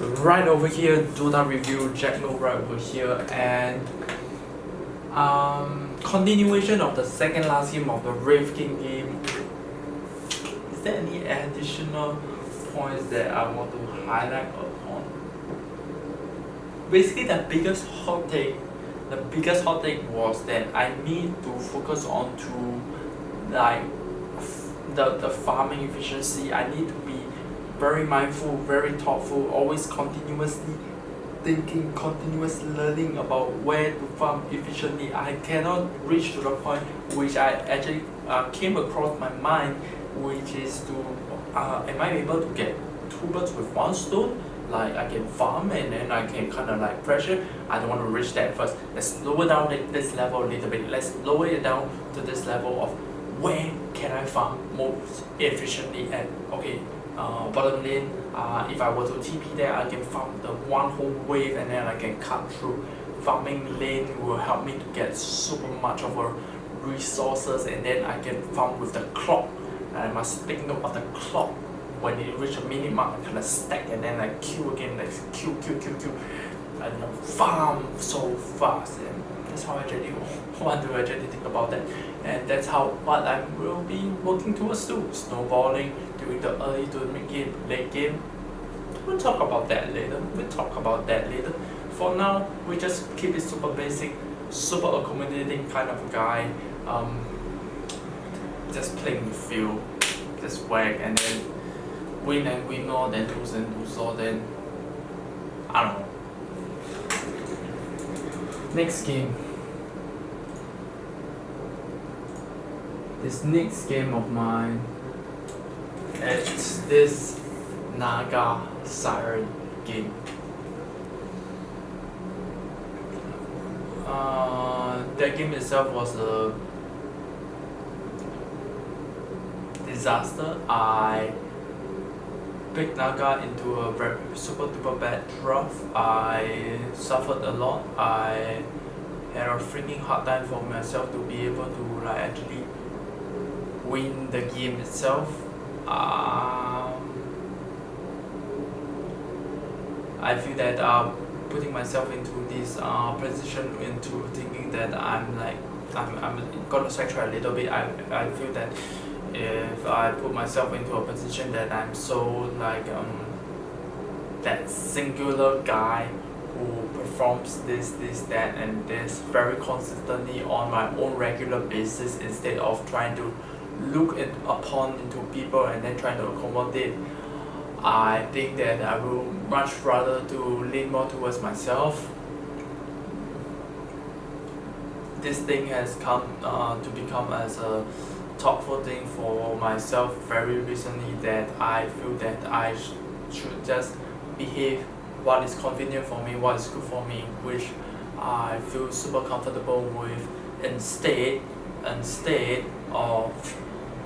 right over here, Dota review, Jack No right over here, and continuation of the second last game of the Rave King game. Is there any additional points that I want to highlight upon? Basically, the biggest hot take was that I need to focus on to like the farming efficiency. I need to be very mindful, very thoughtful, always continuously thinking, continuous learning about where to farm efficiently. I cannot reach to the point which I actually came across my mind, which is to am I able to get two birds with one stone? Like I can farm and then I can kind of like pressure. I don't want to reach that first. Let's lower down this level a little bit. Let's lower it down to this level of where can I farm most efficiently at. Okay, bottom lane, if I were to TP there, I can farm the one whole wave and then I can cut through. Farming lane will help me to get super much of a resources, and then I can farm with the clock. And I must take note of the clock. When it reach a minute mark, I kind of stack and then like queue again, like queue, and farm so fast. And that's how I actually want to actually think about that. And that's what I will be working towards too. Snowballing during the early to mid game, late game. We'll talk about that later. For now, we just keep it super basic, super accommodating kind of guy. Just playing the field, just whack and then win and win all, then lose and lose all, then I don't know. Next game. This next game of mine, it's this Naga Siren game. That game itself was a disaster. I picked Naga into a very super duper bad draft. I suffered a lot. I had a freaking hard time for myself to be able to like actually win the game itself. I feel that putting myself into this position, into thinking that I'm gonna sidetrack a little bit. I feel that if I put myself into a position that I'm so like that singular guy who performs this, that and this very consistently on my own regular basis, instead of trying to look upon into people and then trying to accommodate, I think that I will much rather to lean more towards myself. This thing has come to become as a thoughtful thing for myself very recently, that I feel that I should just behave what is convenient for me, what is good for me, which I feel super comfortable with, instead of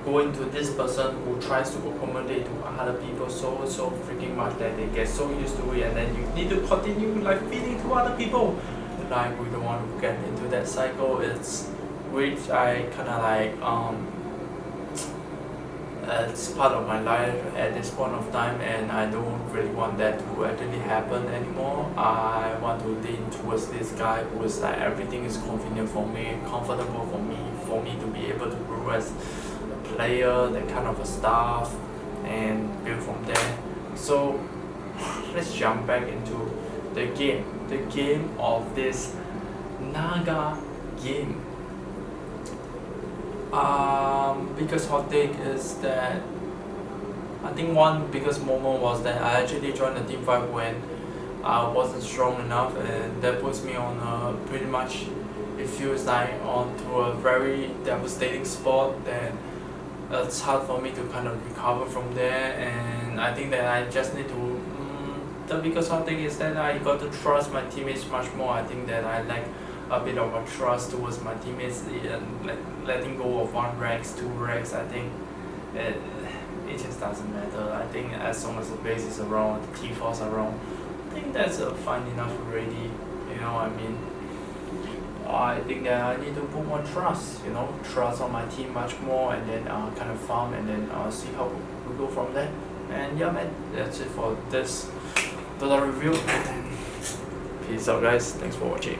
going to this person who tries to accommodate to other people so freaking much that they get so used to it, and then you need to continue like feeding to other people. Like we don't want to get into that cycle. It's which I kind of like it's part of my life at this point of time, and I don't really want that to actually happen anymore. I want to lean towards this guy who is like everything is convenient for me, comfortable for me to be able to grow as a player, that kind of a stuff, and build from there. So let's jump back into the game of this Naga game. Biggest hot take is that I think one biggest moment was that I actually joined the team fight when I wasn't strong enough, and that puts me on pretty much, it feels like onto a very devastating spot that it's hard for me to kind of recover from there. And I think that I just need to the biggest hot thing is that I got to trust my teammates much more. I think that I lack a bit of a trust towards my teammates, and letting go of 1 Rex, 2 Rex. I think it just doesn't matter. I think as long as the base is around, the T-Force around, I think that's fine enough already. You know what I mean? I think that I need to put more trust, trust on my team much more, and then kind of farm, and then see how we go from there. And yeah, man, that's it for this Dota review. Peace out guys, thanks for watching.